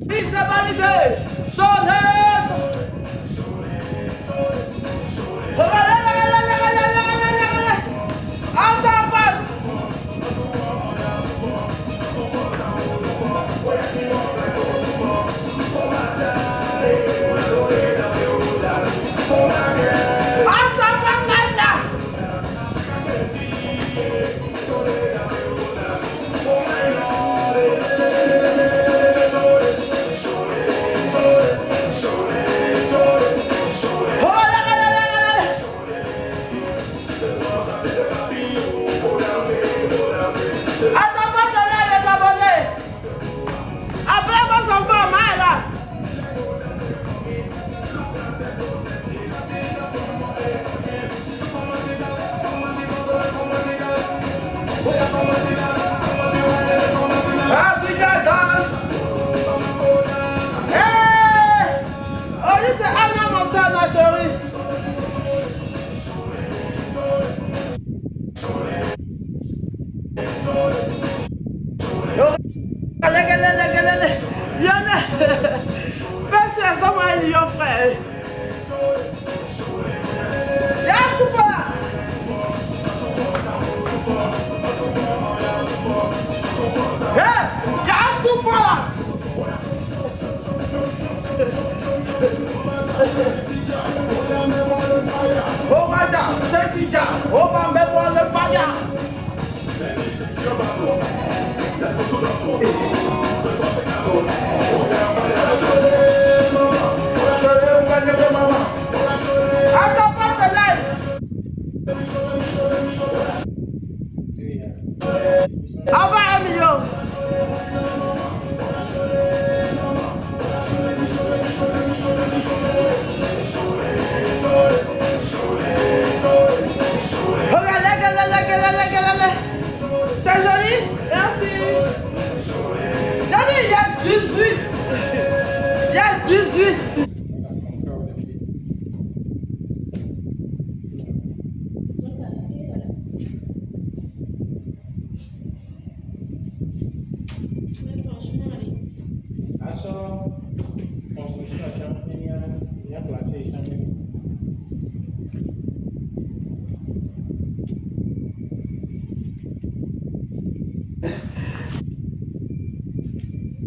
Oui, c'est validé. Soleil. Regardez. En sa passe. C'est joli? Merci. J'allais, il y a 18. Il y a 18.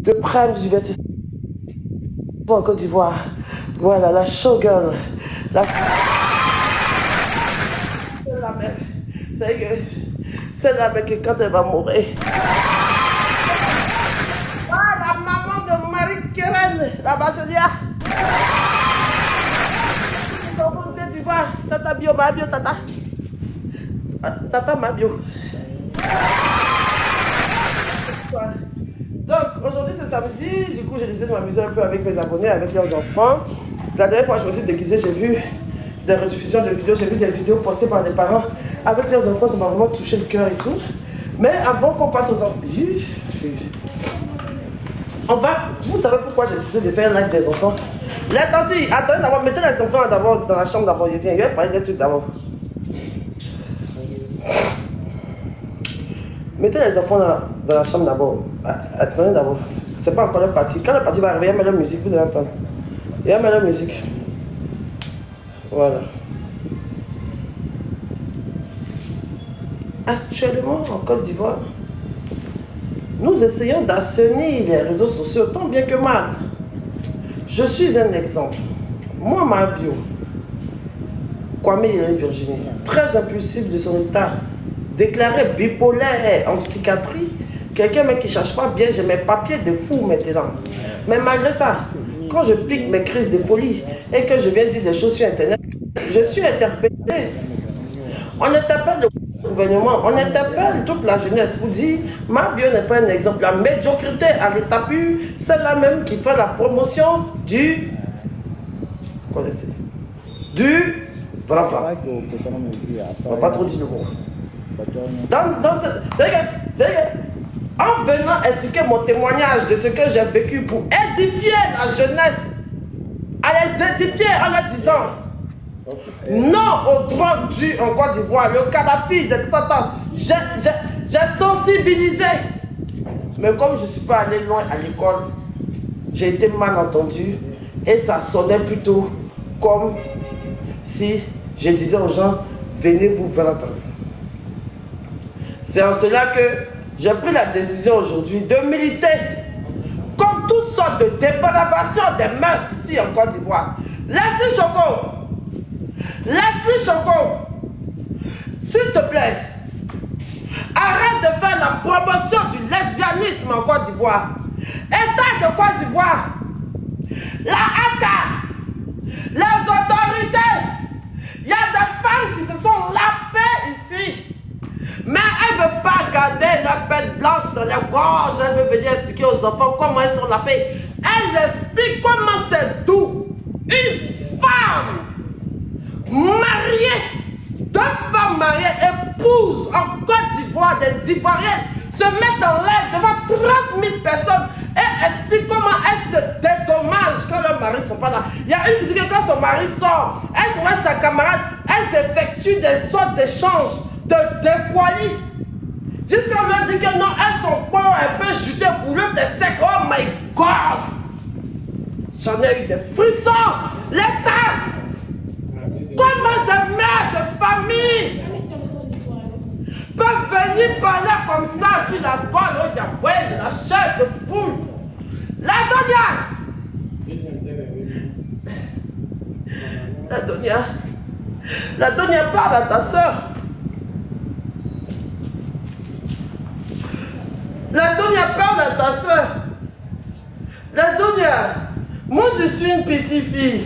Le prime du divertissement en Côte d'Ivoire. Voilà, la showgirl. C'est la mère que quand elle va mourir. Ah, la maman de Marie-Keren, la bachelière. Côte d'Ivoire. Tata bio, ma bio, tata. Tata ma bio. Donc aujourd'hui c'est samedi, du coup j'ai décidé de m'amuser un peu avec mes abonnés, avec leurs enfants. La dernière fois je me suis déguisée, j'ai vu des rediffusions de vidéos, j'ai vu des vidéos postées par des parents avec leurs enfants, ça m'a vraiment touché le cœur et tout. Mais avant qu'on passe aux enfants, vous savez pourquoi j'ai décidé de faire un live des enfants? Les tantis, attendez d'abord, mettez les enfants d'abord dans la chambre d'abord, je vais parler des trucs d'abord. Mettez les enfants dans la chambre d'abord. Attendez d'abord. C'est pas encore leur partie. Quand la partie va arriver, il y a la musique, vous allez entendre. Il y a la musique. Voilà. Actuellement, en Côte d'Ivoire, nous essayons d'assainir les réseaux sociaux tant bien que mal. Je suis un exemple. Moi, ma bio, Kwame Virginie, très impulsif de son état, déclaré bipolaire en psychiatrie, quelqu'un qui ne cherche pas bien, j'ai mes papiers de fou maintenant. Mais malgré ça, quand je pique mes crises de folie et que je viens dire des choses sur Internet, je suis interpellé. On interpelle le gouvernement, on interpelle toute la jeunesse pour dire, ma bio n'est pas un exemple. La médiocrité à l'état pur, c'est la même qui fait la promotion du... Connaissez. Du... Voilà. On va pas trop dire le mot. En venant expliquer mon témoignage de ce que j'ai vécu pour édifier la jeunesse, à les édifier en leur disant non aux drogues dues en Côte d'Ivoire, le Kadhafi, j'ai sensibilisé. Mais comme je ne suis pas allé loin à l'école, j'ai été mal entendu et ça sonnait plutôt comme si je disais aux gens, venez vous faire entendre. C'est en cela que j'ai pris la décision aujourd'hui de militer contre toutes sortes de dépravation des mœurs ici en Côte d'Ivoire. Leslie Choco, Leslie Choco, s'il te plaît, arrête de faire la promotion du lesbianisme en Côte d'Ivoire. État de Côte d'Ivoire, la ACA, les autorités, il y a des femmes qui se sont lapées ici. Mais elle ne veut pas garder la bête blanche dans les gorges. Elle veut venir expliquer aux enfants comment elles sont lapées. Elle explique comment c'est doux. Une femme mariée, deux femmes mariées épousent en Côte d'Ivoire des Ivoiriens, se mettent en l'air devant 30 000 personnes et expliquent comment elles se dédommagent quand leurs maris ne sont pas là. Il y a une qui dit que quand son mari sort, elle se voit sa camarade, elles effectuent des sortes d'échanges de quali. Jusqu'à leur dire que non, elles sont pas un peu jutées pour le sec. Oh my God! J'en ai eu des frissons. L'État! Comment des mères de famille peuvent venir parler comme ça sur la toile? Ouais, j'ai la chair de poule. La Donia! La Donia parle à ta soeur. La Donia parle à ta soeur. La Donia, moi je suis une petite fille.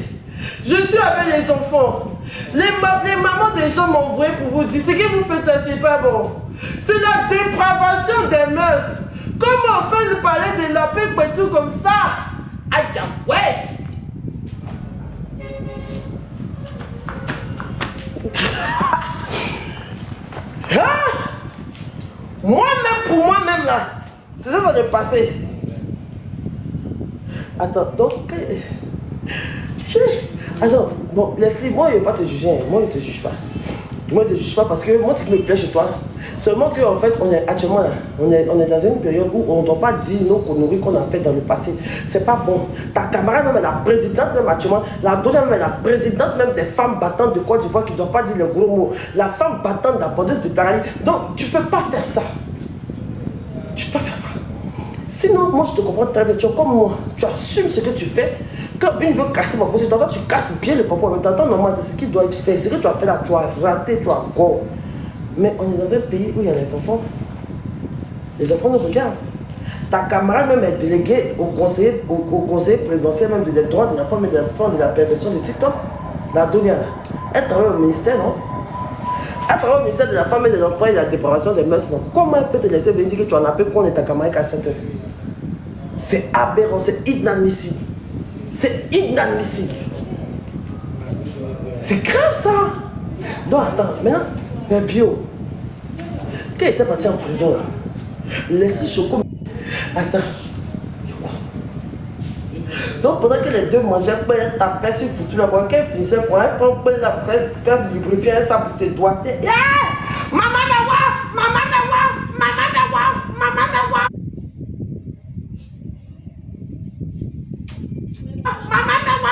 Je suis avec les enfants. Les mamans des gens m'ont envoyé pour vous dire ce que vous faites là, c'est pas bon. C'est la dépravation des mœurs. Comment on peut nous parler de la paix et tout comme ça? Aïe, ouais. Ah! Moi-même, pour moi-même là, c'est ça qui est passé. Attends, donc, attends, bon, Leslie, moi je ne vais pas te juger, moi je ne te juge pas. Moi je ne te juge pas parce que moi ce qui me plaît chez toi, seulement qu'en fait, on est actuellement là, on est dans une période où on ne doit pas dire nos conneries qu'on a fait dans le passé. C'est pas bon. Ta camarade même est la présidente même actuellement, la Donia même est la présidente même des femmes battantes de Côte d'Ivoire qui ne doivent pas dire les gros mots. La femme battante, la vendeuse de paradis. Donc tu ne peux pas faire ça. Tu peux pas faire ça. Sinon, moi je te comprends très bien, tu es comme moi, tu assumes ce que tu fais. Quand une veut casser ma position, toi tu casses bien le papa, mais t'entends normal, c'est ce qui doit être fait. Ce que tu as fait là, tu as raté, tu as go. Mais on est dans un pays où il y a les enfants. Les enfants nous regardent. Ta camarade même est déléguée au conseiller présidentiel même des droits de l'enfant, mais des enfants de la perversion de TikTok. La Donia, elle travaille au ministère, non? Elle travaille au ministère de la femme et de l'enfant et de la dépravation des mœurs, non? Comment elle peut te laisser venir dire que tu en as appelé qu'on est ta camarade à 5 heures? C'est aberrant, c'est inadmissible. C'est inadmissible. C'est grave ça. Donc attends, maintenant, mais bio, quand il était parti en prison là, Leslie Choco. Attends. Donc pendant que les deux mangeaient, elle tapait sur foutu là, quand elle finissait, pour elle faire lubrifier ça pour ses doigts. Yeah! Maman me voit! Maman me voit! Maman me voit! Maman me voit! Maman me voit!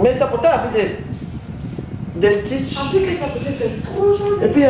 Mais ça portait la des stitches. En plus que ça c'est trop joli. Et puis